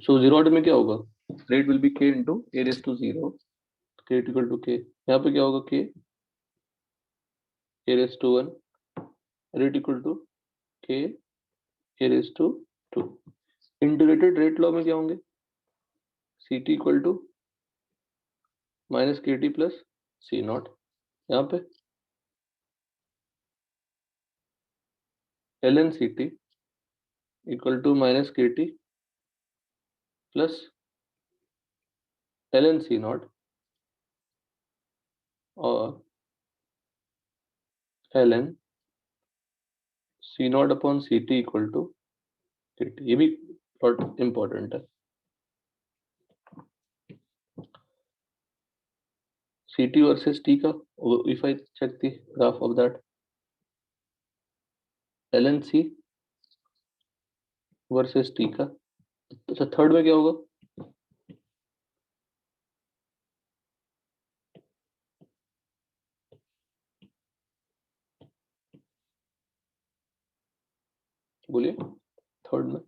So zero order में क्या होगा, rate will be k into a raise to 0, k equal to k, यहाँ पे क्या होगा k a raise to 1, rate equal to k a raise to 2। Integrated rate law में क्या होंगे, ct equal to minus kt plus c naught, यहाँ पे ln ct equal to minus kt plus ln c naught और ln c naught upon ct equal to kt। ये भी बहुत important है। ct वर्सेस t का, if I check the graph of that, ln c versus t का, अच्छा third में क्या होगा, बोलिए, थर्ड में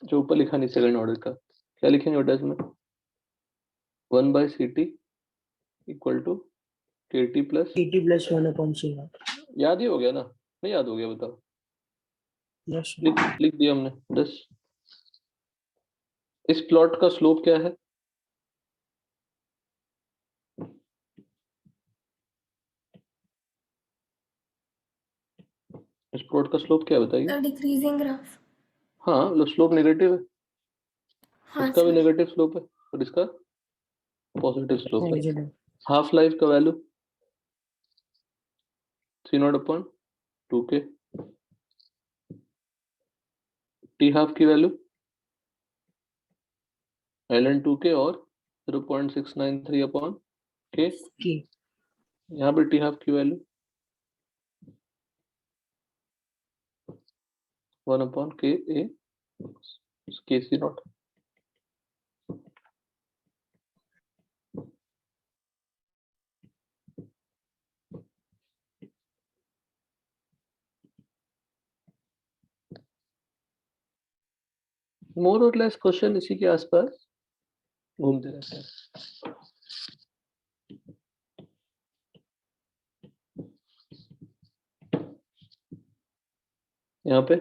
जो ऊपर लिखा नहीं सेकंड ऑर्डर का, क्या लिखेंगे बेटा इसमें, 1/ct equal to kt plus, kt plus 1/c0। याद ही हो गया ना, नहीं याद हो गया बताओ, यस लिख दिया हमने 10। इस प्लॉट का स्लोप क्या है, इस प्लॉट का स्लोप क्या है बताइए। Decreasing graph. हाँ मतलब स्लोप नेगेटिव है, हाँ इसका भी सर। नेगेटिव स्लोप है और इसका पॉजिटिव स्लोप है। नेगेटिव। हाफ लाइफ का value c naught upon 2k, t half की वैल्यू ln 2k और 0.693 अपॉन k, की यहाँ पे टी हाफ की value 1 upon k a k c naught. More or less question इसी के आसपास घूमते रहते हैं। यहाँ पे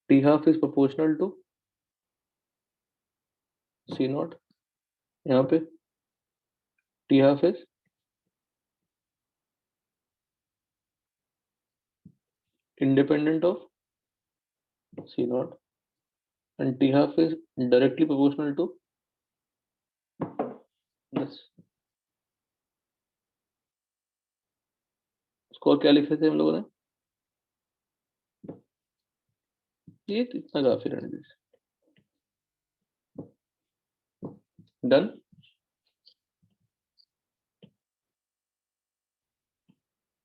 T half is proportional to C naught, यहाँ पे T half is independent of C naught and T half is directly proportional to this। Score क्या लिखे थे हम लोगों ने, ये तो इतना काफी रहने दीजिए। डन,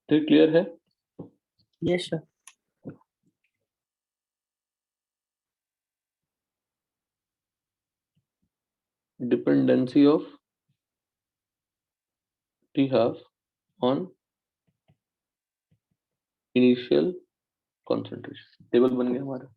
तो क्लियर है। Yes sir. Dependency of T half on initial concentration, table बन गया हमारा।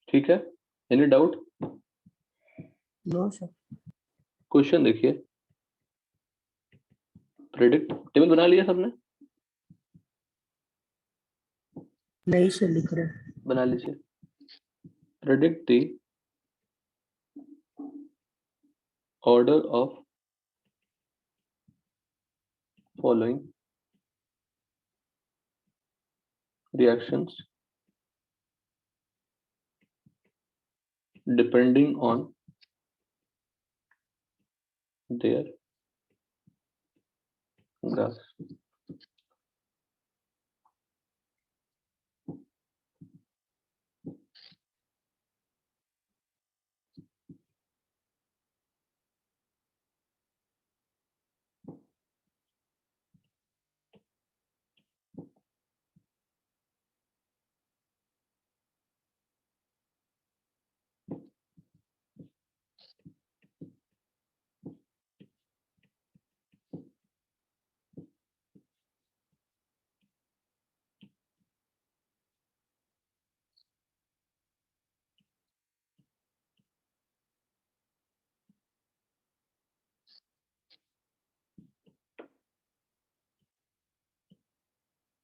ठीक है, any doubt. No sir. Question देखिए, प्रेडिक्ट, टेबल बना लिया सबने, नहीं सर लिख रहे हैं। बना लीजिए। Predict the order of following reactions depending on their graph.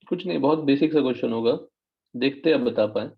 कुछ नहीं, बहुत बेसिक सा क्वेश्चन होगा, देखते हैं अब बता पाए।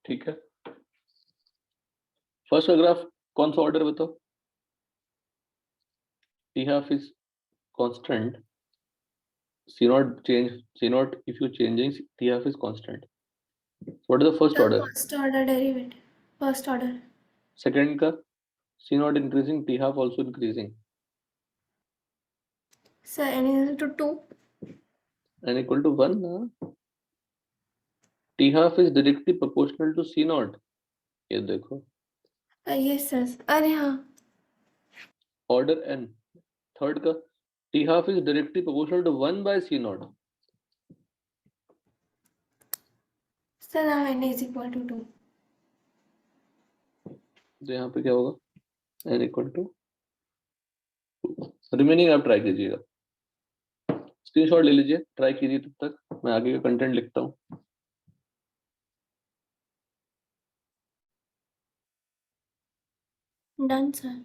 ठीक है, फर्स्ट का ग्राफ कौन सा ऑर्डर बताओ? T half is constant, C naught change, C naught if you changing T half is constant. What is the first order? First order derivative. First order. Second का c naught increasing, t half also increasing, Sir, n is equal to 2. n equal to 1 ना. T half is directly proportional to C naught. ये देखो Yes sir. अरे हाँ. Order n. Third का T half is directly proportional to 1 by C naught. Sir, now n is equal to 2. तो यहाँ पे क्या होगा? n equal to 2. रिमेनिंग आप ट्राई कीजिएगा, स्क्रीनशॉट ले लीजिए, ट्राई कीजिए, तब तक मैं आगे का कंटेंट लिखता हूँ. Done sir.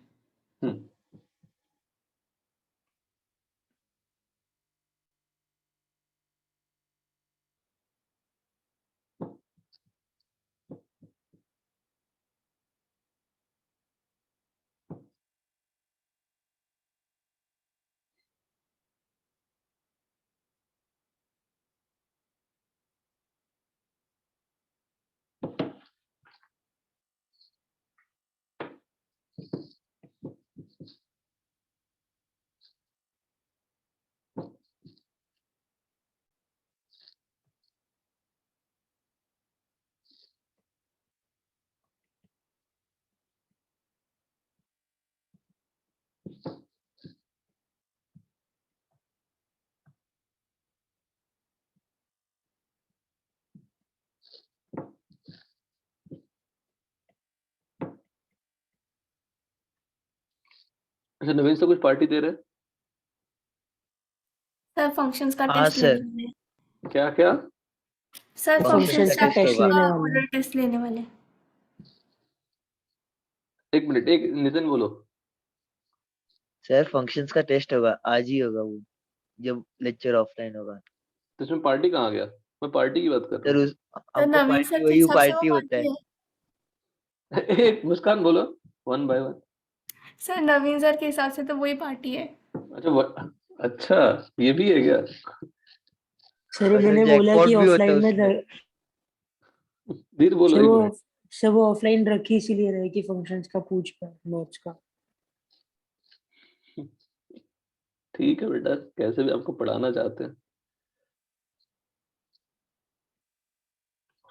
अच्छा, नवीन से कुछ पार्टी दे रहे? सर फंक्शंस का हाँ, टेस्ट सर। लेने वाले. क्या क्या? सर Functions फंक्शंस का का test होगा। लेने वाले ऑर्डर टेस्ट लेने वाले. एक मिनट, एक नितिन बोलो. सर फंक्शंस का टेस्ट होगा, आज ही होगा वो, जब लेक्चर ऑफलाइन होगा। तो इसमें पार्टी कहाँ गया? मैं पार्टी की बात कर सर रहा उस तो हमको नवीन पार्टी सर के वही हिसाब से पार्टी वो होता है। पार्टी है. हूँ. एक मुस्कान बोलो, 1 by 1. सर नवीन सर के हिसाब से तो वही पार्टी है. अच्छा, ये भी है क्या? सर और सर मैंने बोला जैकपॉट कि भी होता है ऑफलाइन में उसमें। धीरे बोलो, सर एक वो मिनट. सर वो ऑफलाइन रखी इसीलिए रहे कि फंक्शंस का पूछ पाए नोट्स का. ठीक है बेटा, कैसे भी आपको पढ़ाना चाहते हैं.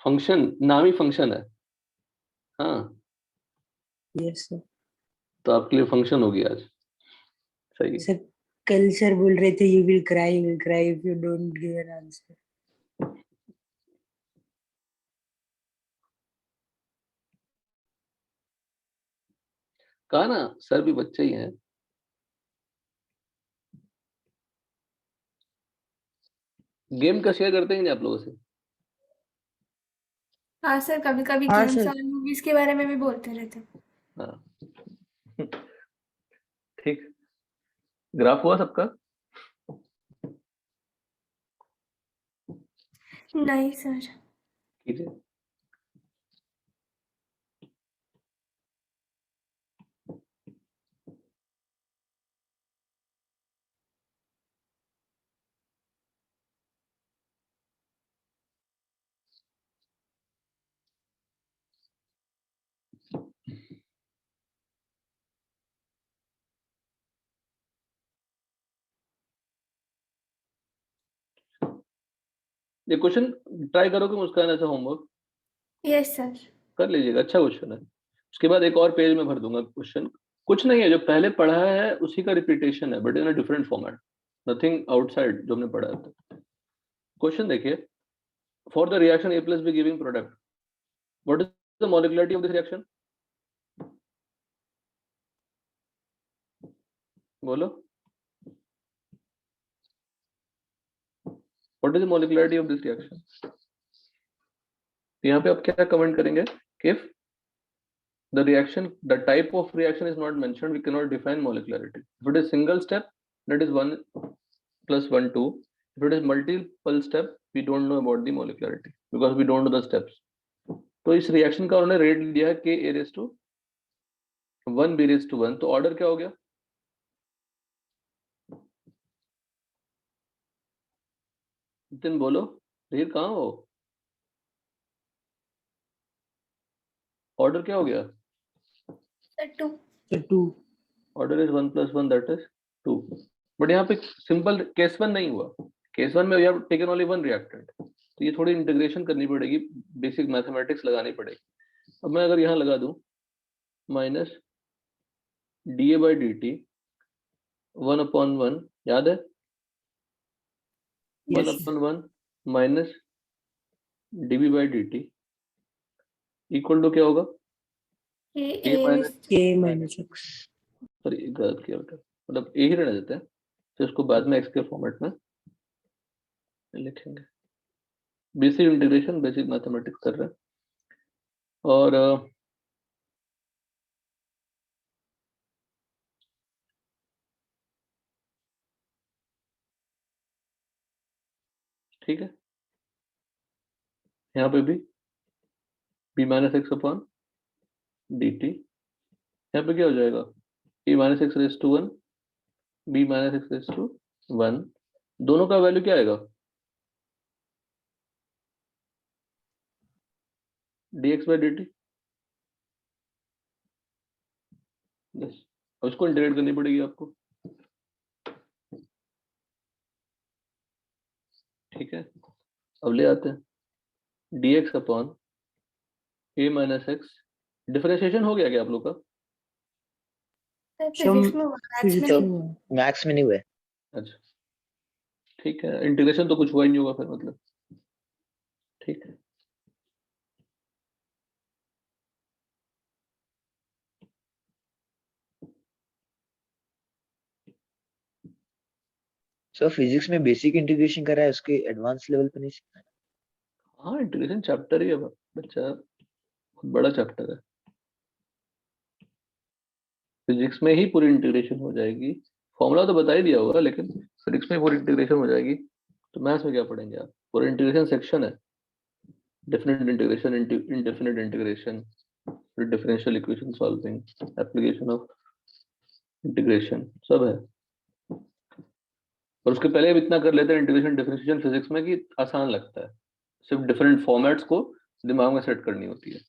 फंक्शन नाम ही फंक्शन है. हाँ, यस सर. तो आपके लिए फंक्शन होगी आज. सही है. सर कल सर बोल रहे थे you will cry if you don't give an answer. कहा ना, सर भी बच्चे ही हैं. गेम का शेयर करते हैं नहीं आप लोगों से? हाँ सर, कभी कभी हाँ गेम्स सर. और मूवीज के बारे में भी बोलते रहते हैं. हाँ. ठीक, ग्राफ हुआ सबका? नहीं सर. कीजिए. ये क्वेश्चन ट्राई करोगे मुस्कान, ऐसा होमवर्क यस सर. कर लीजिएगा, अच्छा क्वेश्चन है. उसके बाद एक और पेज में भर दूंगा क्वेश्चन. कुछ नहीं है, जो पहले पढ़ा है उसी का रिपीटेशन है, but in a different format. Nothing outside जो हमने पढ़ा है. क्वेश्चन देखिए. For the reaction A plus B giving product, what is the molecularity of this reaction? बोलो, what is the molecularity of this reaction? यहाँ पे आप क्या कमेंट करेंगे? If the reaction, the type of reaction is not mentioned, we cannot define molecularity. If it is single step, that is 1 plus 1 2. If it is multiple step, we don't know about the molecularity because we don't know the steps. तो इस reaction का उन्होंने rate दिया है k a raised to 1 b raised to 1, तो order क्या हो गया? नितिन बोलो, धीर कहाँ हो? ऑर्डर क्या हो गया? Sir, 2. So 2. Order is 1 + 1 that is 2, but यहाँ पे सिंपल केस 1 नहीं हुआ। केस 1 में we have taken only 1 reactant, तो ये थोड़ी इंटीग्रेशन करनी पड़ेगी, बेसिक मैथमेटिक्स लगानी पड़ेगी। अब मैं अगर यहाँ लगा दूं माइनस dA/dt 1/1, याद है? Yes. 1/1 minus dB/dt equal to क्या होगा? K A A minus raised K minus x. Sorry गलत किया बेटा, मतलब ए ही रहने देते हैं, तो इसको बाद में एक्स के फॉर्मेट में लिखेंगे। बेसिक इंटीग्रेशन, बेसिक मैथमेटिक्स कर रहे हैं। और ठीक है, यहाँ पे भी b minus x upon D T, यहाँ पे क्या हो जाएगा? a minus X raise to 1 b minus X raise to 1, दोनों का वैल्यू क्या आएगा? dx/dt। यस, अब इसको इंटीग्रेट करनी पड़ेगी आपको, ठीक है। अब ले आते हैं dx upon a minus x, differentiation हो गया क्या आप लोग का? Sir, Some physics में हुआ, maths में physics नहीं। में हुआ। मैथ्स में नहीं हुआ है। अच्छा ठीक है, इंटीग्रेशन तो कुछ हुआ ही नहीं होगा फिर, मतलब ठीक है। सो फिजिक्स में बेसिक इंटीग्रेशन करा है, उसके एडवांस लेवल पे नहीं सीखा है। हाँ, इंटीग्रेशन चैप्टर ही है बच्चा, बहुत बड़ा चैप्टर है। फिजिक्स में ही पूरी इंटीग्रेशन हो जाएगी, फॉर्मूला तो बता ही दिया होगा, लेकिन फिजिक्स में पूरी इंटीग्रेशन हो जाएगी। तो मैथ्स में क्या पढ़ेंगे आप? पूरा इंटीग्रेशन सेक्शन है, डेफिनेट इंटीग्रेशन, इनडेफिनेट इंटीग्रेशन, फिर differential equation solving, application of integration, सब है। और उसके पहले अब इतना कर लेते हैं इंटीग्रेशन डिफरेंशिएशन फिजिक्स में कि आसान लगता है, सिर्फ डिफरेंट फॉर्मेट्स को दिमाग में सेट करनी होती है।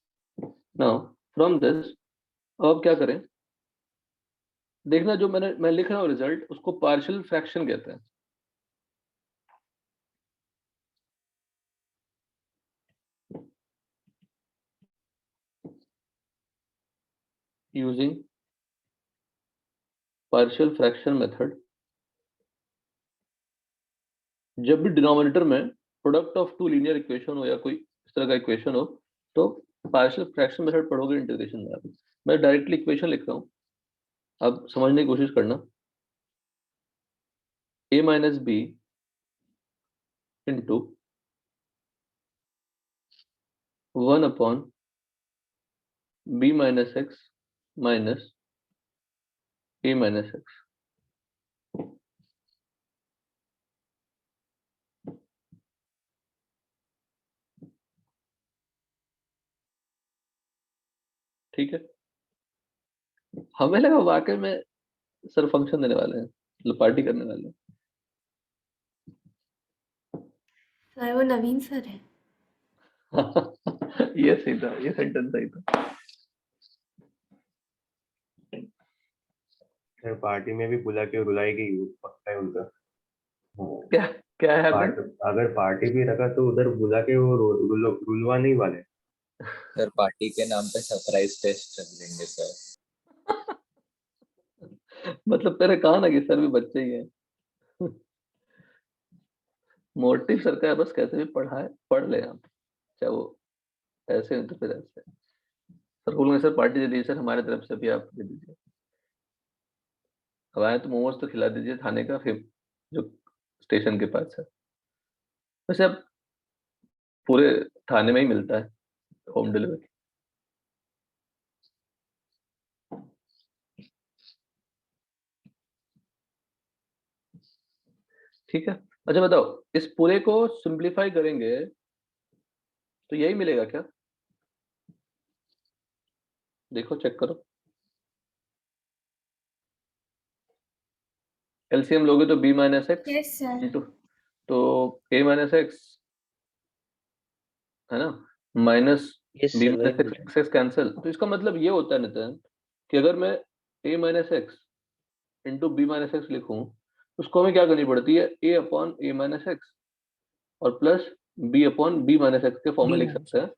नाउ फ्रॉम दिस अब क्या करें, देखना जो मैं लिख रहा हूँ रिजल्ट, उसको पार्शियल फ्रैक्शन कहते हैं। यूजिंग पार्शियल फ्रैक्शन मेथड, जब भी डिनोमिनेटर में product of two linear equation हो या कोई इस तरह का इक्वेशन हो, तो पार्शियल फ्रैक्शन मेथड पढ़ोगे इंटीग्रेशन में आप। मैं डायरेक्टली इक्वेशन लिख रहा हूँ, अब समझने की कोशिश करना। a minus B into 1 upon b minus X minus a minus X. ठीक है, हमें लगा वाकई में सर फंक्शन देने वाले हैं, मतलब पार्टी करने वाले हैं। सर वो नवीन सर है। ये सही था, ये सेंटेंस सही था। सर पार्टी में भी बुला के रुलाएगी, पक्का है उनका। क्या क्या है अगर पार्टी भी रखा तो उधर बुला के वो रुलवा नहीं वाले। सर पार्टी के नाम पे सरप्राइज टेस्ट रख देंगे सर। मतलब तेरे कहा ना कि सर भी बच्चे ही हैं। मोटिव सर का है बस कैसे भी पढ़ाए, पढ़ ले आप, चाहे वो ऐसे हैं तो फिर ऐसे। सर बोलूंगे सर पार्टी दे दीजिए सर, हमारे तरफ से भी आप दे दीजिए। अब आए तो मोमोज तो खिला दीजिए थाने का, फिर जो स्टेशन के पास है। वैसे अब पूरे थाने में ही मिलता है होम डिलीवरी। ठीक है, अच्छा बताओ, इस पूरे को सिंप्लीफाई करेंगे तो यही मिलेगा क्या? देखो चेक करो, एलसीएम लोगे तो b minus x Yes, sir. Into, तो a माइनस एक्स है ना, माइनस यस b सर वही माइनस बोल एक्स, रहा हूँ। X cancel. तो इसका मतलब ये होता है नितिन कि अगर मैं a minus x into b minus x लिखूं, उसको हमें क्या करनी पड़ती है, a upon a minus x और plus b upon b minus x के फॉर्म में B लिख minus सकते हैं,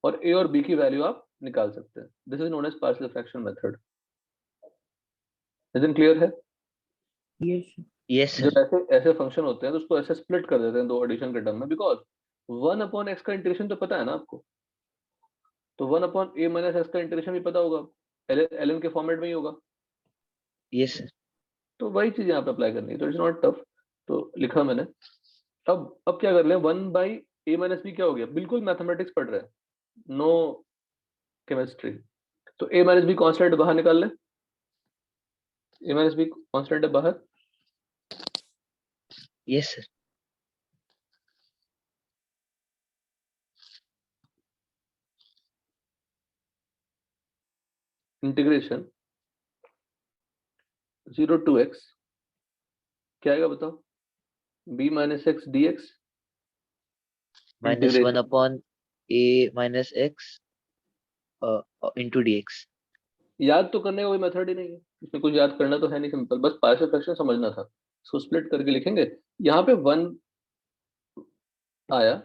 और a और b की वैल्यू आप निकाल सकते हैं। This is known as partial fraction method. Is clear है? yes sir. यस जब सर ऐसे ऐसे फंक्शन होते हैं तो उसको ऐसे स्प्लिट कर देते हैं दो एडिशन के टर्म में, बिकॉज 1 अपॉन एक्स का इंटीग्रेशन तो पता है ना आपको, तो 1 अपॉन a माइनस एक्स का इंटीग्रेशन भी पता होगा, ln के फॉर्मेट में ही होगा। यस सर तो वही चीज यहाँ पे अप्लाई करनी है, तो इट्स नॉट टफ। तो लिखा मैंने। अब क्या कर लें, 1 बाई a माइनस बी क्या हो गया, बिल्कुल मैथमेटिक्स पढ़ रहे हैं, नो केमिस्ट्री। तो a माइनस बी कॉन्स्टेंट बाहर निकाल लें, a माइनस बी कॉन्स्टेंट है बाहर, yes sir integration 0 to x क्या आएगा बताओ, b minus x d x minus 1 upon a minus x into d x. याद तो करने का कोई मेथड ही नहीं है, इसमें कुछ याद करना तो है नहीं, सिंपल बस पार्शियल फ्रैक्शन समझना था। इसको स्प्लिट करके लिखेंगे, यहाँ पे 1 आया,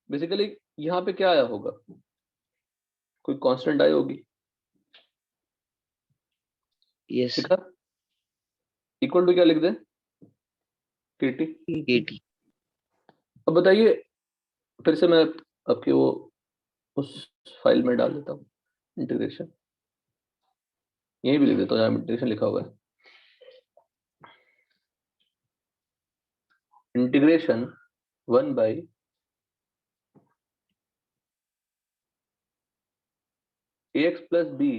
बेसिकली यहाँ पे क्या आया होगा, कोई कांस्टेंट आई होगी, यस ठीक है, इक्वल टू क्या लिख दें, kt। एटी। अब बताइए, फिर से मैं आपके वो उस फाइल में डाल देता हूँ इंटीग्रेशन, यहीं भी लिख देता हूँ जहाँ इंटीग्रेशन लिखा हुआ है, integration 1 by ax plus b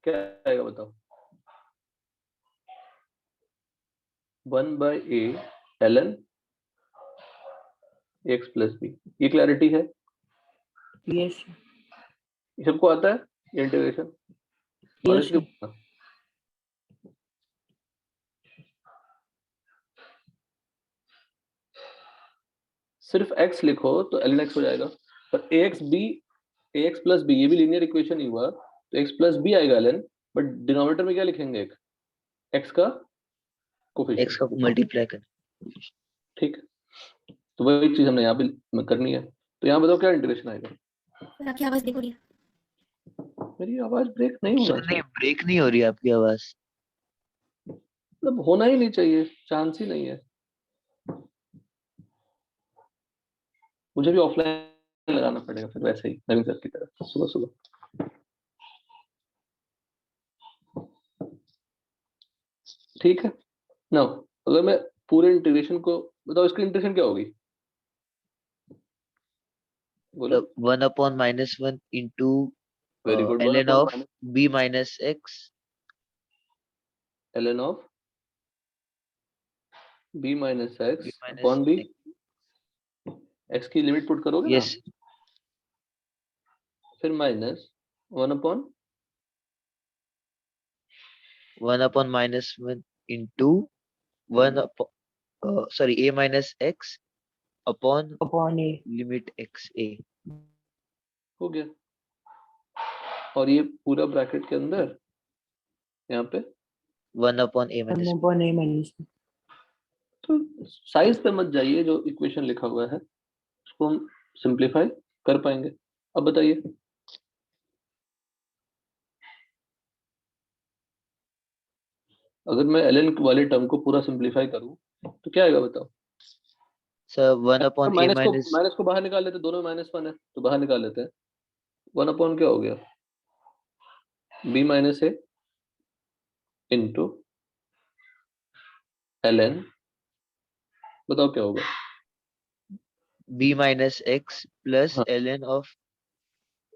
क्या आएगा बताओ, 1 by a ln ax plus b। ये क्लैरिटी है, Yes sir. ये सबको आता है ये इंटीग्रेशन? Yes honestly sir. सिर्फ x लिखो तो ln x हो जाएगा, पर ax प्लस b ये भी लीनियर इक्वेशन ही हुआ, तो x प्लस b आएगा ln, बट डिनोमिनेटर में क्या लिखेंगे, एक x का एक्स का कोफिशिएंट, मल्टीप्लाई कर। ठीक है। तो वही चीज हमने यहाँ पे करनी है। तो यहाँ बताओ क्या इंटीग्रेशन आएगा, सर आपकी आवाज देखो रही है। मेरी आवाज ब्रेक नहीं होना सर नहीं चाहिए, ब्रेक नहीं हो रही आपकी आवाज। मतलब होना ही नहीं चाहिए, चांस ही नहीं है। मुझे भी ऑफलाइन लगाना पड़ेगा फिर वैसे ही नवीन सर की तरह सुबह सुबह, ठीक है ना। अगर मैं पूरे इंटीग्रेशन को बताओ, इसकी इंटीग्रेशन क्या होगी, बोलो। 1 upon minus 1 into very good, 1 ln upon of b minus x ln of b minus b x minus upon b, x की लिमिट पुट करोगे ना, यस फिर minus 1 upon 1 upon minus 1 into 1 sorry a minus x upon Upon a. Limit x a। हो गया, और ये पूरा bracket के अंदर यहाँ पे 1 upon a 1 minus upon a minus b. तो साइज पे मत जाइए, जो इक्वेशन लिखा हुआ है उसको हम सिंप्लीफाई कर पाएंगे। अब बताइए, अगर मैं ln वाले टर्म को पूरा सिंप्लीफाई करूं तो क्या आएगा बताओ, sir 1 upon a minus minus को बाहर निकाल लेते, दोनों माइनस 1 है तो बाहर निकाल लेते हैं, 1 अपॉन क्या हो गया, b माइनस ए इंटू ln, बताओ क्या होगा, b माइनस एक्स प्लस हाँ ln of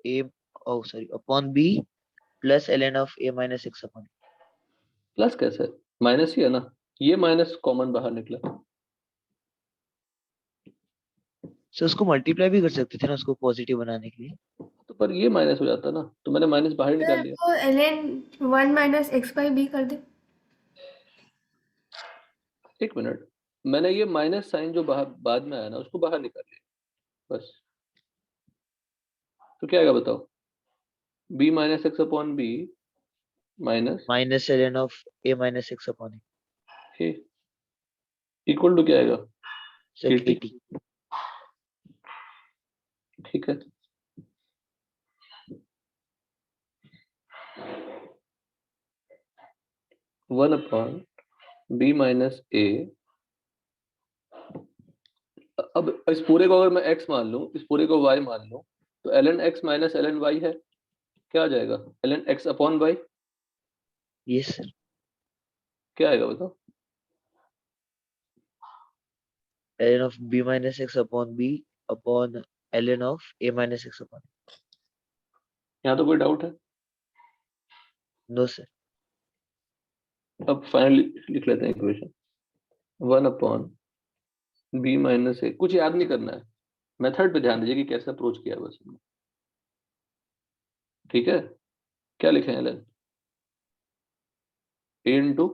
a oh sorry upon b plus ln of a minus x upon. Plus कैसे, माइनस ही है ना, ये माइनस कॉमन बाहर निकला, सो उसको मल्टीप्लाई भी कर सकते थे ना उसको पॉजिटिव बनाने के लिए। तो पर ये माइनस हो जाता ना, तो मैंने माइनस बाहर निकाल सर लिया। तो ln 1 minus X by B कर दे। एक मिनट, मैंने ये माइनस साइन जो बाहर बाद में आया ना उसको बाहर निकाल लिया बस। तो क्या आएगा बताओ, b minus x upon B minus minus ln of a minus x upon a। A equal to क्या आएगा, सर kt। kt। ठीक है, one upon B minus A. अब इस पूरे को अगर मैं x मान लूं, इस पूरे को y मान लूं, तो ln x minus ln y है, क्या आ जाएगा, ln x upon y। Yes sir. क्या आएगा बताओ, ln of b minus x upon b upon ln of a minus x upon. यहाँ तो कोई डाउट है? No sir. अब फाइनली लिख लेते हैं equation, one upon B minus a. कुछ याद नहीं करना है, मेथड पे ध्यान दीजिए कि कैसे अप्रोच किया है बस हमने। ठीक है, क्या लिखे हैं ln a into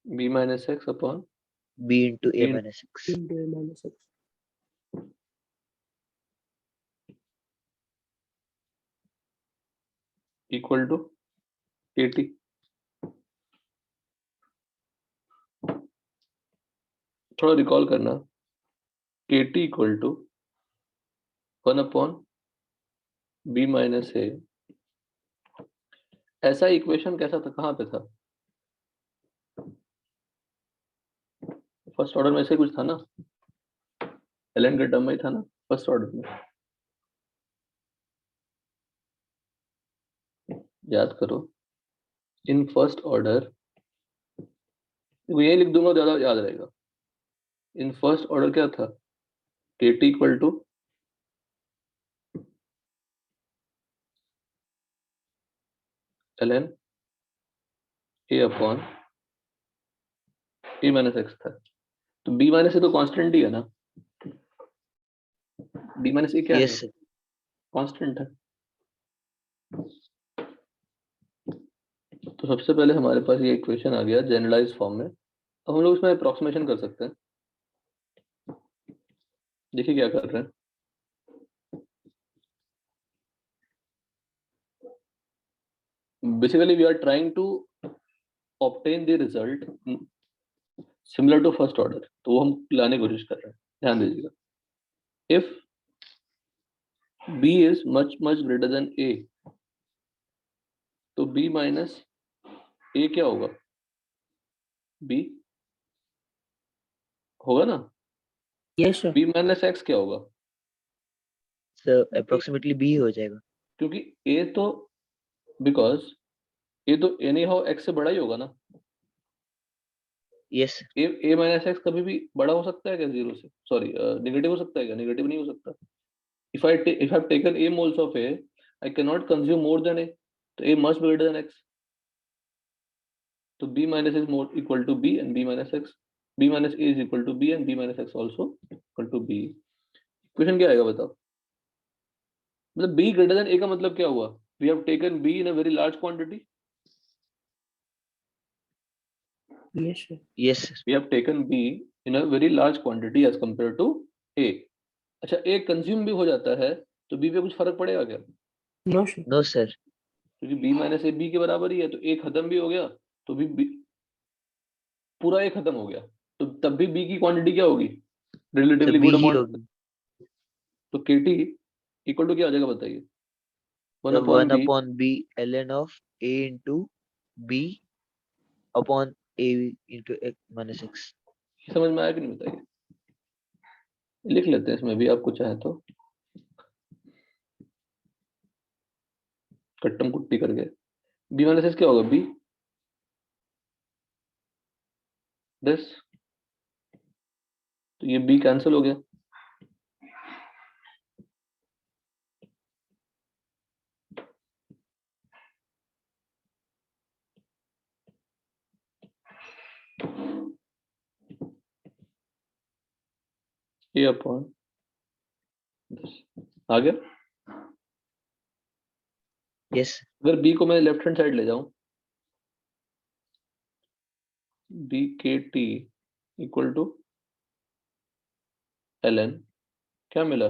b minus x upon b into a A minus x। into a minus x. Equal to kt। थोड़ा रिकॉल करना, kt equal to one upon B minus a. ऐसा इक्वेशन कैसा था, कहाँ पे था, फर्स्ट ऑर्डर में से कुछ था ना, ln के टर्म में ही था ना फर्स्ट ऑर्डर में, याद करो। इन फर्स्ट ऑर्डर, ये लिख दूंगा ज्यादा याद रहेगा। इन फर्स्ट ऑर्डर क्या था, kt equal to ln a upon a minus X था। तो b माइनस ए तो कांस्टेंट ही है ना, b माइनस ए क्या है, यस सर। कांस्टेंट है। तो सबसे पहले हमारे पास ये इक्वेशन आ गया जनरलाइज फॉर्म में। अब हम लोग इसमें अप्रोक्सीमेशन कर सकते हैं। देखिए क्या कर रहे हैं, basically we are trying to obtain the result similar to first order, तो वो हम लाने की कोशिश कर रहे हैं। ध्यान दीजिएगा, if b is much greater than a, तो b माइनस a क्या होगा, b होगा ना, Yes, sir. b minus x क्या होगा, सर अप्रोक्सीमेटली b हो जाएगा। क्योंकि a तो बिकॉज a तो एनी हाउ x से बड़ा ही होगा ना। Yes sir. a minus x कभी भी बड़ा हो सकता है क्या जीरो से, सॉरी नेगेटिव हो सकता है क्या, नेगेटिव नहीं हो सकता। if I've taken a moles of a, I cannot consume more than a, तो a must be greater than x, तो b minus is more equal to b and b minus x, b minus a is equal to b and b minus x also equal to b। Question क्या आएगा बताओ, मतलब b greater than a का मतलब क्या हुआ, we have taken b in a very large quantity, Yes, sir. Yes sir. we have taken b in a very large quantity as compared to a। अच्छा, a consume भी हो जाता है तो b पे कुछ फर्क पड़ेगा क्या, No, sir. No sir. क्योंकि b माइनस ए b के बराबर ही है, तो a खत्म भी हो गया तो भी b, पूरा a खत्म हो गया, तो तब भी b की क्वांटिटी क्या होगी, सर रिलेटिवली b गुड ही अमाउंट। होगी। तो kt इक्वल टू क्या आ जाएगा बताइए, one sir upon 1 B. Upon b ln of a into b upon a into x minus x। समझ में आया कि नहीं बताइए, लिख लेते हैं इसमें भी आपको चाहे तो कट्टम कुट्टी करके। बी माइनस एस क्या होगा, बी दिस, तो ये बी कैंसिल हो गया, ए अपॉन दिस आ गया। yes, अगर बी को मैं लेफ्ट हैंड साइड ले जाऊं, B K T equal to L N, क्या मिला?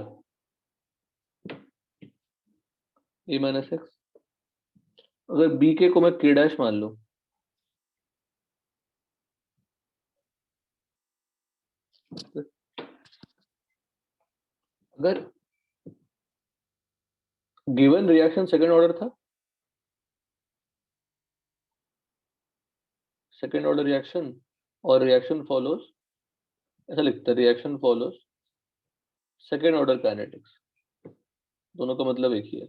A minus X. अगर बी के को मैं के डैश मान लूं, अगर गिवन रिएक्शन सेकंड ऑर्डर था, सेकंड ऑर्डर रिएक्शन, और रिएक्शन फॉलोज, ऐसा लिखता है, reaction follows second order kinetics, दोनों का मतलब एक ही है।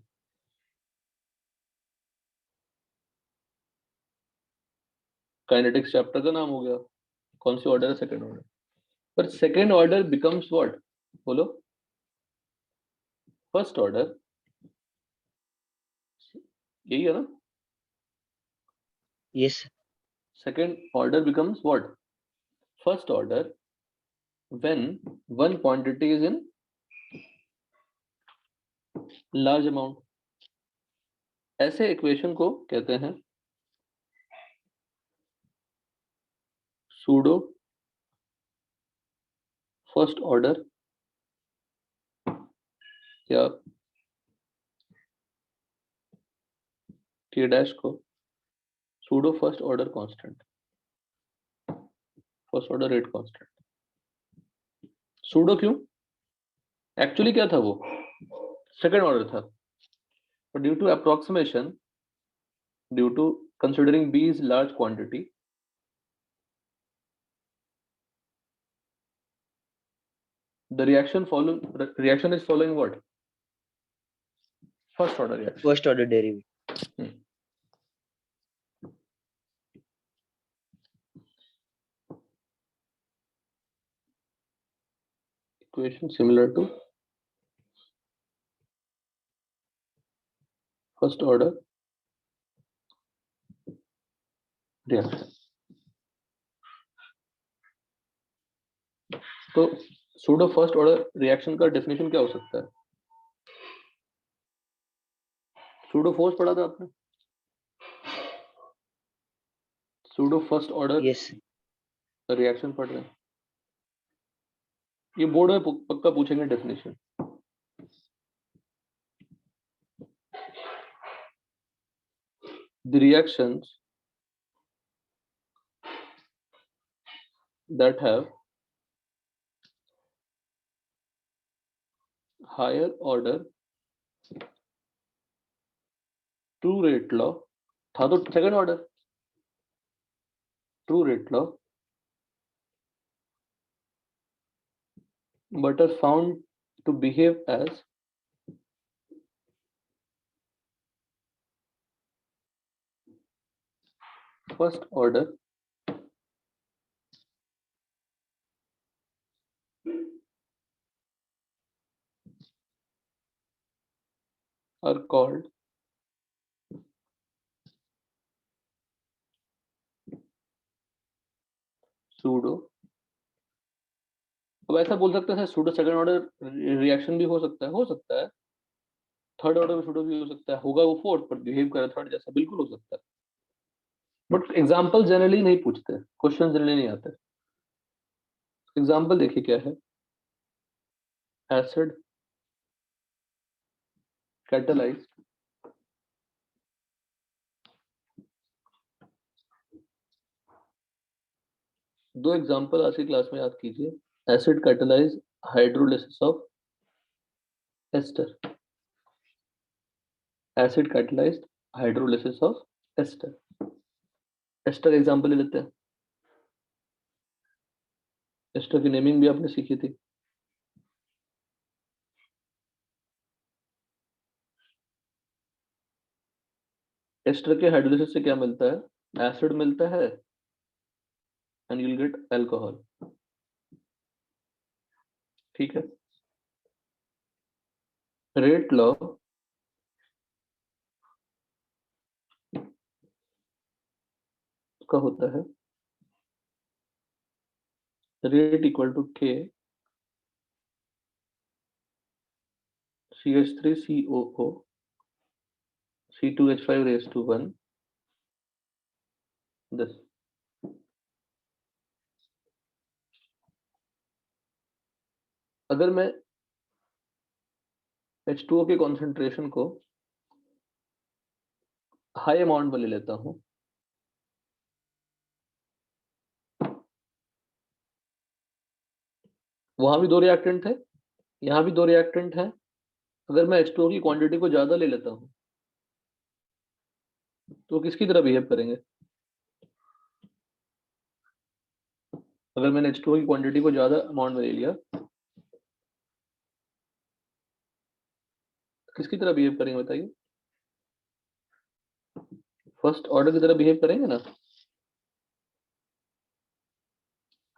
काइनेटिक्स चैप्टर का नाम हो गया, कौन सी ऑर्डर है? Second order. पर सेकंड ऑर्डर बिकम्स व्हाट? बोलो। फर्स्ट ऑर्डर, यही है ना? yes, second order becomes what? First order when one quantity is in large amount। ऐसे इक्वेशन को कहते हैं सूडो फर्स्ट ऑर्डर, या के डैश को pseudo first order constant, first order rate constant. Pseudo क्यों? एक्चुअली क्या था वो? सेकंड ऑर्डर था, but due to approximation, due to considering B is large quantity, the reaction is following what? First order reaction. first order derivative. Equation similar to first order reaction. तो pseudo first order reaction का definition क्या हो सकता है? Pseudo force पढ़ा था आपने? Pseudo first order Yes, reaction पढ़ रहे हैं, ये बोर्ड में पक्का पूछेंगे definition. The reactions that have higher order true rate law, था तो second order true rate law, but are found to behave as first order are called pseudo. अब ऐसा बोल सकते हैं सूडो सेकंड ऑर्डर रिएक्शन भी हो सकता है, थर्ड ऑर्डर में सूडो भी हो सकता है, होगा वो फोर्थ पर बिहेव करे थर्ड जैसा, बिल्कुल हो सकता है। बट एग्जांपल जनरली नहीं पूछते, क्वेश्चन जनरली नहीं आते। एग्जांपल देखिए क्या है, एसिड कैटालाइज्ड दो एग्जांपल आज की क्लास में याद कीजिए, acid catalysed hydrolysis of ester, acid catalysed hydrolysis of ester. Ester example ले लेते हैं, एस्टर की नेमिंग भी आपने सीखी थी। एस्टर के हाइड्रोलिसिस से क्या मिलता है? एसिड मिलता है and you will get alcohol. ठीक है, रेट लॉ का होता है रेट इक्वल टू के CH3COO C2H5 raised to 1 this. अगर मैं H2O के कॉन्सेंट्रेशन को हाई अमाउंट में ले लेता हूं, वहां भी 2 रिएक्टेंट थे, यहां भी 2 रिएक्टेंट हैं। अगर मैं H2O की क्वांटिटी को ज्यादा ले लेता हूं तो किसकी तरह बिहेव करेंगे? अगर मैंने H2O की क्वांटिटी को ज्यादा अमाउंट में ले लिया, किसकी तरह बिहेव करेंगे बताइए? फर्स्ट ऑर्डर की तरह बिहेव करेंगे ना?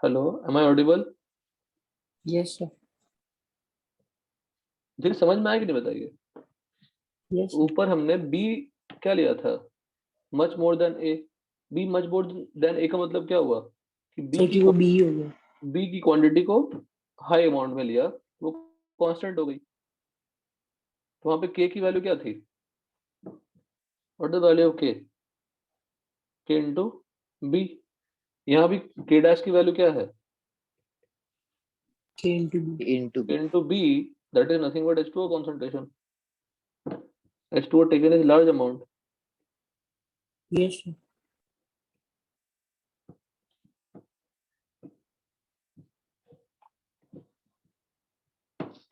Hello, am I audible? Yes, sir. ठीक, समझ में आया कि नहीं बताइए? Yes, sir. ऊपर हमने B क्या लिया था? Much more than A। B much more than A का मतलब क्या हुआ कि सर कि वो B हो गया। B की क्वांटिटी को हाई अमाउंट में लिया, वो कांस्टेंट हो गई। तो वहां पे K की वैल्यू क्या थी? What the value of K? K into B। यहाँ भी K डैश की वैल्यू क्या है? K into B. into K into B, that is nothing but H2O concentration. H2O taken is large amount. Yes, sir.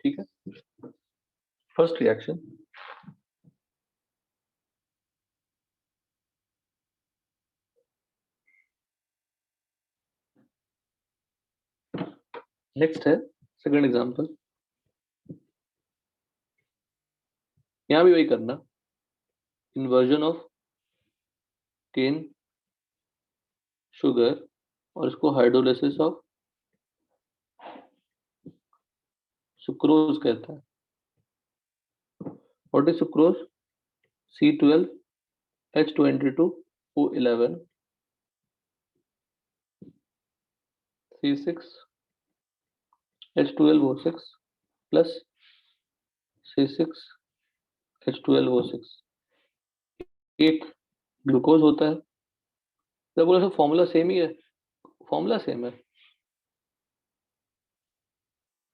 ठीक है, first reaction. Next है second example. यहां भी वही करना, इन्वर्जन ऑफ केन शुगर और इसको हाइड्रोलिसिस ऑफ सुक्रोज कहता है। What is sucrose? C12H22O11 C6H12O6 plus C6H12O6 एक ग्लूकोज होता है। तो बोला सर फॉर्मूला सेम ही है, फॉर्मूला सेम है।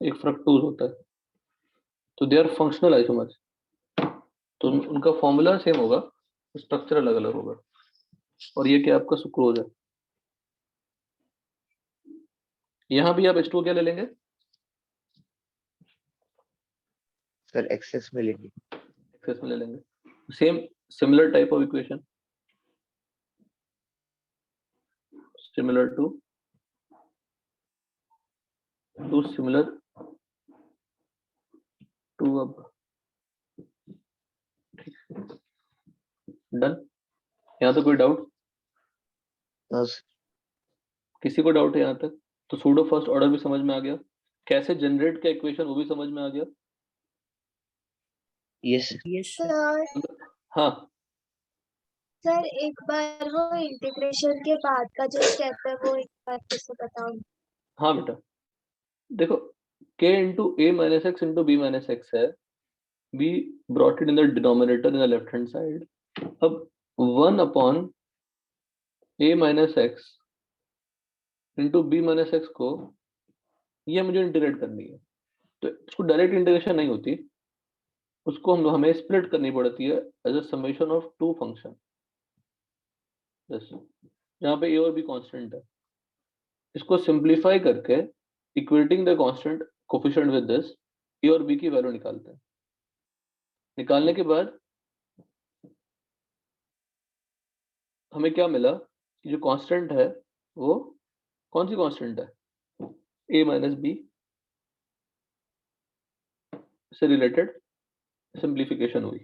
एक फ्रक्टोज होता है, तो दे आर फंक्शनल आइसोमर्स, तो उनका फॉर्मूला सेम होगा, स्ट्रक्चर अलग अलग होगा। और ये क्या आपका सुक्रोज है। यहाँ भी आप H2O क्या ले लेंगे? सर एक्सेस में लेंगे। एक्सेस में ले लेंगे। Same similar type of equation, similar to similar to अब डन। यहाँ तो कोई डाउट? किसी को डाउट है यहाँ तक? तो सूडो फर्स्ट ऑर्डर भी समझ में आ गया, कैसे जनरेट का इक्वेशन वो भी समझ में आ गया। Yes Yes, sir. सर हाँ सर एक बार वो इंटीग्रेशन के बाद का जो स्टेप है वो एक बार फिर से बताओ। हाँ बेटा, देखो k into a minus x into b minus x है, we brought it in the denominator in the left hand side। अब 1 upon a minus x into b minus x को ये मुझे इंटीग्रेट करनी है, तो इसको डायरेक्ट इंटीग्रेशन नहीं होती, उसको हमें स्प्लिट करनी पड़ती है as a summation of two function. यहाँ पे a और b कांस्टेंट है, इसको सिंप्लीफाई करके equating the constant coefficient with this a और b की वैल्यू निकालते हैं। निकालने के बाद हमें क्या मिला कि जो कांस्टेंट है वो कौन सी कांस्टेंट है? a माइनस b से रिलेटेड सिंप्लीफिकेशन हुई,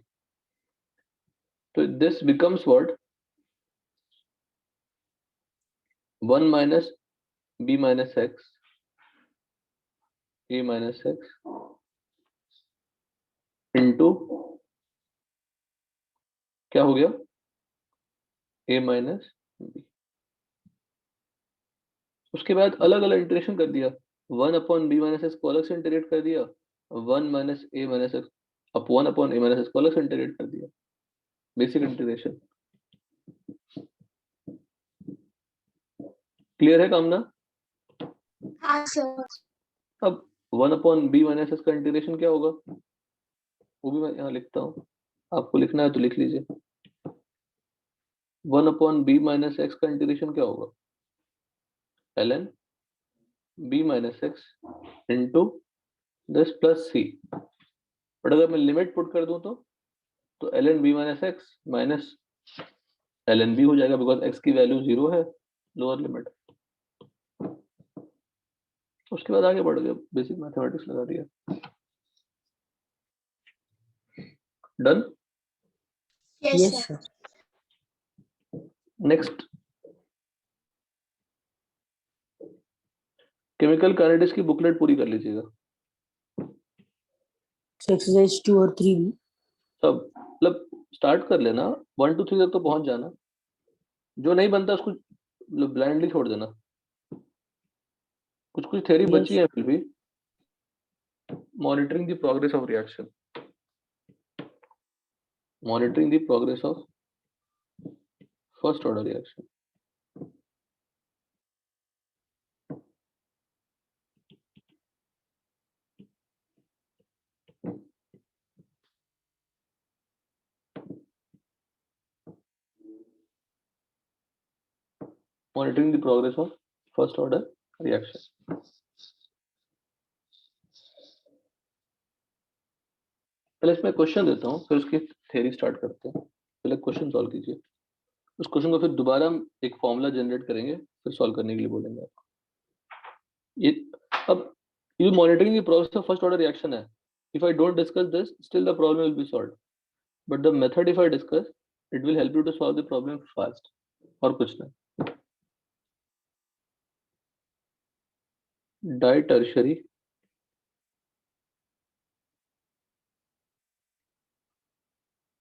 तो this becomes what 1 minus b minus x a minus x into क्या हो गया a माइनस b। उसके बाद अलग अलग इंटीग्रेशन कर दिया, 1 अपॉन b माइनस x को अलग से इंटीग्रेट कर दिया, 1 minus a minus x upon a minus x को अलग से इंटीग्रेट कर दिया। Basic integration. क्लियर है कामना? हाँ सर। अब 1/b माइनस एस का इंटीग्रेशन क्या होगा, वो भी मैं यहाँ लिखता हूँ, आपको लिखना है तो लिख लीजिए। 1/b माइनस एक्स का इंटीग्रेशन क्या होगा, ln b minus x into this plus C. But अगर मैं लिमिट पुट कर दूं तो ln b minus X minus ln b हो जाएगा, बिकॉज x की वैल्यू 0 है, लोअर लिमिट। उसके बाद आगे बढ़ गए, बेसिक मैथमेटिक्स लगा दिया। Done. Yes Yes, sir. sir. Next, chemical kinetics की बुकलेट पूरी कर लीजिएगा So exercise 2 or 3 भी? सब, मतलब स्टार्ट कर लेना, 1 to 3 तक तो पहुंच जाना, जो नहीं बनता उसको मतलब ब्लाइंडली छोड़ देना। कुछ कुछ थ्योरी Yes. बची है फिर भी। Monitoring the progress of reaction, monitoring the progress of first order reaction. Monitoring the progress of first order reaction. पहले इसमें क्वेश्चन देता हूँ, फिर उसकी थ्योरी स्टार्ट करते हैं। पहले क्वेश्चन सॉल्व कीजिए, उस क्वेश्चन को फिर दोबारा हम एक फॉर्मूला जनरेट करेंगे, फिर सॉल्व करने के लिए बोलेंगे आपको। ये अब ये monitoring the process of first order reaction है। If I don't discuss this, still the problem will be solved, but the method if I discuss, it will help you to solve the problem fast. और कुछ नहीं। Di tertiary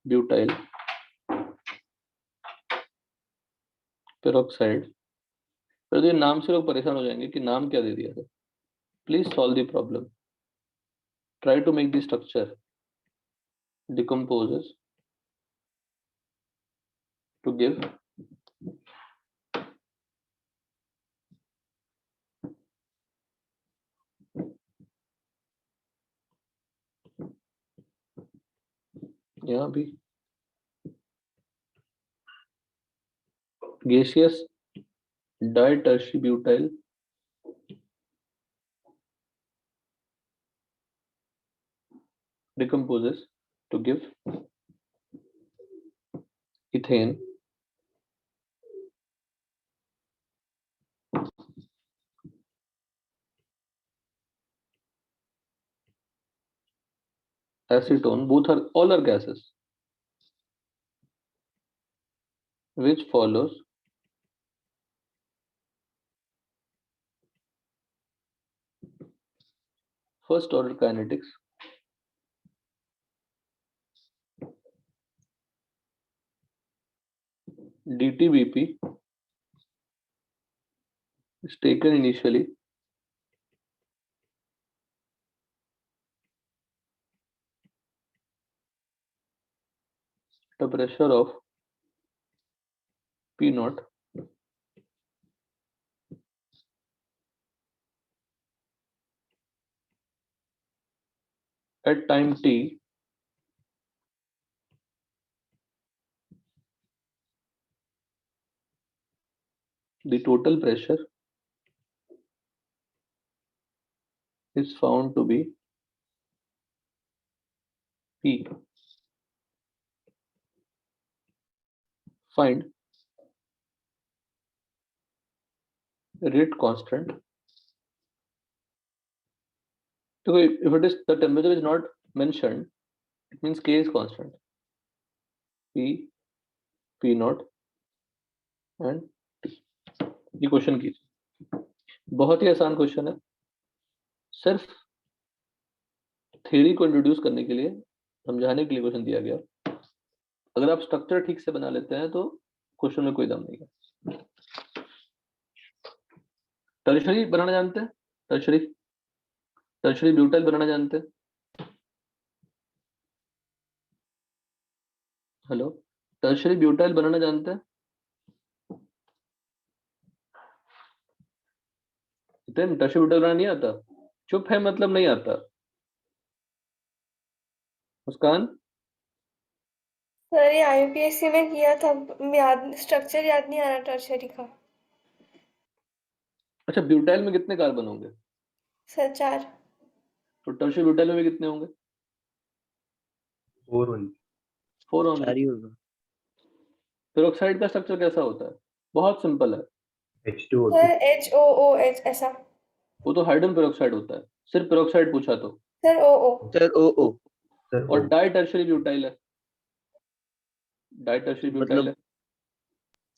butyl peroxide. फिर तो ये नाम से लोग परेशान हो जाएंगे कि नाम क्या दे दिया है। Please solve the problem, try to make the structure decomposes to give यहाँ भी gaseous ditertiary decomposes to give ethane acetone, both are all are gases, which follows first order kinetics dTBP is taken initially at a pressure of P naught at time t the total pressure is found to be P. Find rate constant. So if it is the temperature is not mentioned, it means K is constant. P, P naught and T. ये question कीजिए, बहुत ही आसान question है, सिर्फ theory को introduce करने के लिए, समझाने के लिए क्वेश्चन दिया गया। अगर आप स्ट्रक्चर ठीक से बना लेते हैं तो क्वेश्चन में कोई दम नहीं है। टर्शरी बनाना जानते हैं? टर्शरी ब्यूटाइल बनाना जानते हैं? हेलो, टर्शरी ब्यूटाइल बनाना जानते हैं? टर्शरी ब्यूटाइल बनाना नहीं आता? चुप है मतलब नहीं आता। मुस्कान, सर ये IUPAC में किया था, याद स्ट्रक्चर याद नहीं आ रहा टर्शरी का। अच्छा ब्यूटाइल में कितने कार्बन होंगे? सर 4। तो टर्शरी ब्यूटाइल में भी कितने होंगे? 4 only. 4 होंगे। 4 ही होगा। पेरोक्साइड का स्ट्रक्चर कैसा होता है? बहुत सिंपल है, H2O2. सर HOOH ऐसा। वो तो हाइड्रोजन पेरोक्साइड होता है। सिर्फ पेरोक्साइड पूछा तो। Sir OO। सर ओ सर और डाई टर्शरी ब्यूटाइल है, डाई टर्शरी ब्यूटाइल मतलब है।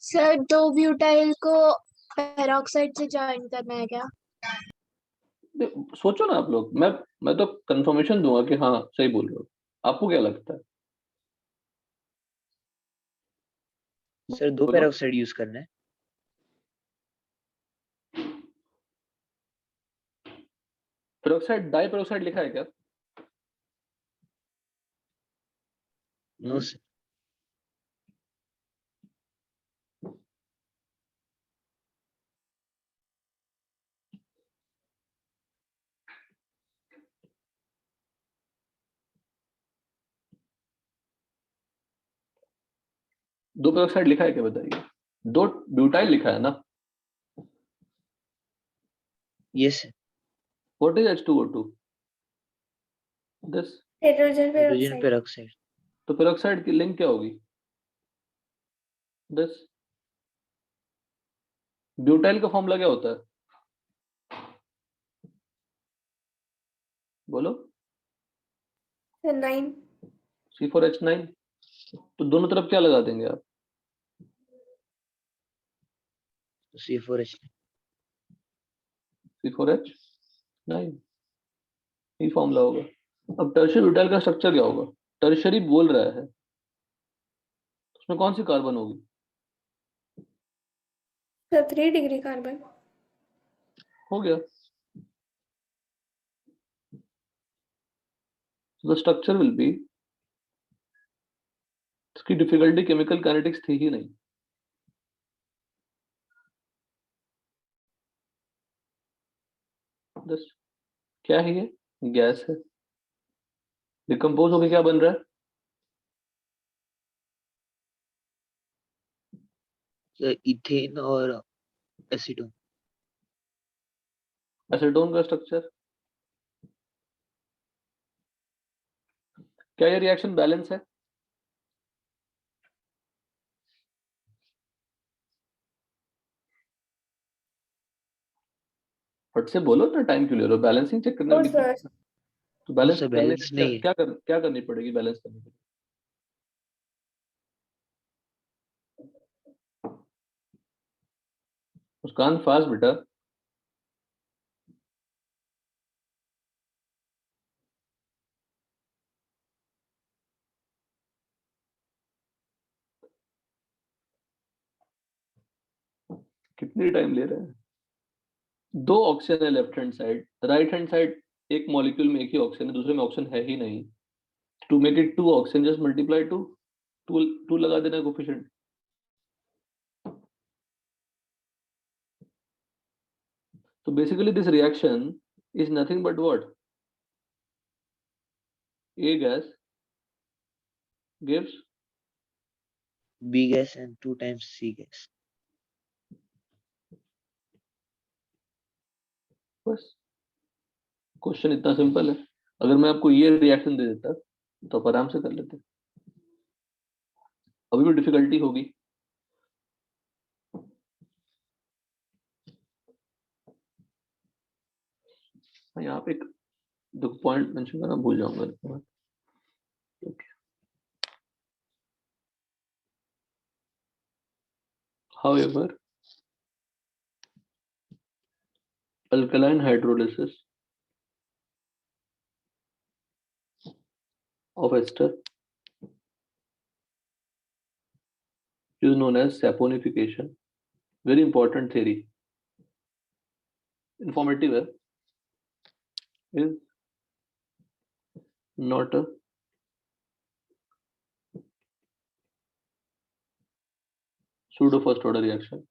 सर 2 ब्यूटाइल को पेरोक्साइड से ज्वाइन करना है क्या? सोचो ना आप लोग, मैं तो कंफर्मेशन दूंगा कि हाँ सही बोल रहे हो। आपको क्या लगता है? सर 2 बोलो। पेरोक्साइड यूज करना है। पेरोक्साइड डाई पेरोक्साइड लिखा है क्या? No sir. दो पेरोक्साइड लिखा है क्या बताइए? 2 ब्यूटाइल लिखा है ना? Yes sir. What is H2O2? This. Hydrogen hydrogen peroxide. Peroxide. तो पेरोक्साइड की लिंक क्या होगी? दिस। ब्यूटाइल का फॉर्मूला क्या होता है? बोलो। सर 9। C4H9। तो दोनों तरफ क्या लगा देंगे आप? C4H। C4H9, ये फॉर्मूला होगा। अब टर्शियरी ब्यूटाइल का स्ट्रक्चर क्या होगा? टर्शियरी बोल रहा है, उसमें कौन सी कार्बन होगी? Sir 3 degree carbon. हो गया। द स्ट्रक्चर विल बी, इसकी डिफिकल्टी केमिकल काइनेटिक्स थी ही नहीं। बस क्या है ये? गैस है, डिकम्पोज होकर क्या बन रहा है? सर इथेन और एसीटोन। एसीटोन का स्ट्रक्चर। क्या ये रिएक्शन बैलेंस है? फट से बोलो ना, टाइम क्यों ले रहे हो? बैलेंसिंग चेक करने में नो कितना? सर। तो बैलेंस सर करने बैलेंस के नहीं है। क्या करनी पड़ेगी बैलेंस करने के लिए? मुस्कान फास्ट बेटा। कितनी टाइम ले रहे हैं? 2 ऑक्सीजन है left hand side, right hand side एक मॉलिक्यूल में एक ही ऑक्सीजन है, दूसरे में ऑक्सीजन है ही नहीं। To make it 2 oxygen just multiply 2, 2 लगा देना coefficient. So basically this reaction is nothing but what? A gas gives B gas and 2 times C gas. बस क्वेश्चन इतना सिंपल है। अगर मैं आपको ये रिएक्शन दे देता तो आप आराम से कर लेते। अभी भी डिफिकल्टी होगी। यहाँ पे एक दो पॉइंट मेंशन करना भूल जाऊंगा। However, alkaline hydrolysis of ester is known as saponification. Very important theory. Informative है, is not a pseudo first order reaction.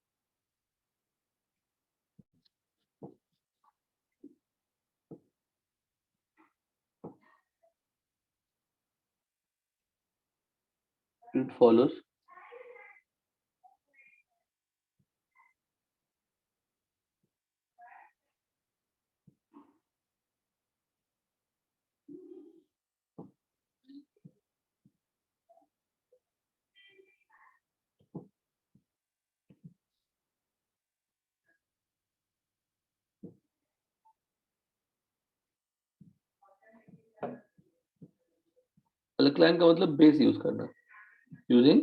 It follows alkaline का मतलब बेस यूज करना, using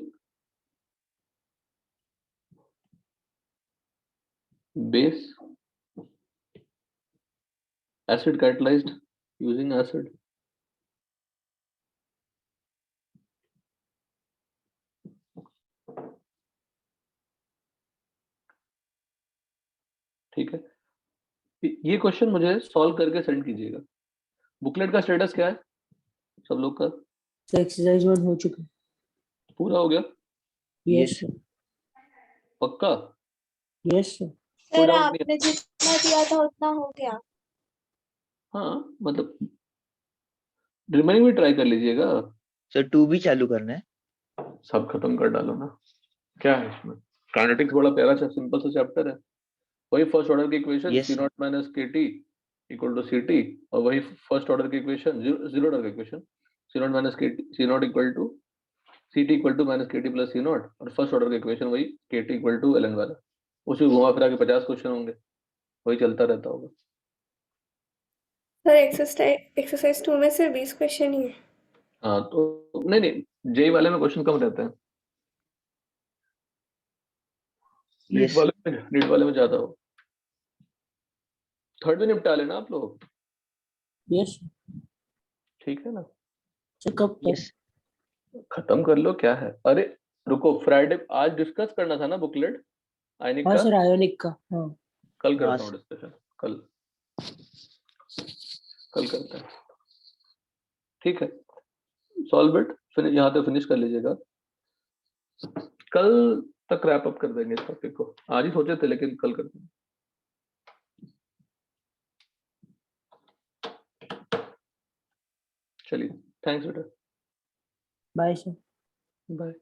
base, acid catalyzed using acid. ठीक है, ये question मुझे solve करके send कीजिएगा। बुकलेट का स्टेटस क्या है सब लोग का? So exercise 1 हो चुका है। पूरा हो गया? Yes sir. पक्का? Yes sir. सर doubt नहीं आपने जितना दिया था उतना हो गया। हाँ, मतलब रिमेनिंग भी ट्राई कर लीजिएगा। सर 2 भी चालू करना है। सब खत्म कर डालो ना, क्या है इसमें? काइनेटिक्स बड़ा प्यारा सा सिंपल सा चैप्टर है। वही फर्स्ट ऑर्डर की equation Yes, c naught minus k T equal to c t, और वही फर्स्ट ऑर्डर की इक्वेशन जीरो ऑर्डर की equation c naught minus k t, c naught equal to c t equal to minus k t plus c naught, और first order की equation वही k T equal to L n वाला। उसी घुमा फिरा के 50 question होंगे, वही चलता रहता होगा। सर एक्सरसाइज 2 में सिर्फ 20 क्वेश्चन ही है। हाँ तो नहीं जेई वाले में क्वेश्चन कम रहते हैं, yes. नीट वाले में ज्यादा हो। थर्ड में निपटा लेना आप लोग, Yes sir. ठीक है ना? So कब तक? Yes. खत्म कर लो, क्या है। अरे रुको, फ्राइडे आज डिस्कस करना था ना बुकलेट आयनिक हाँ का, सर आयोनिक का। हाँ कल हाँ, करता हूँ डिस्कशन, कल करते हैं, ठीक है। सॉल्व इट, फिर यहाँ तक फिनिश कर लीजिएगा, कल तक रैप अप कर देंगे इस टॉपिक को। आज ही सोचे थे लेकिन कल कर देंगे। चलिए, थैंक्स बेटा, बाय सर। बाय।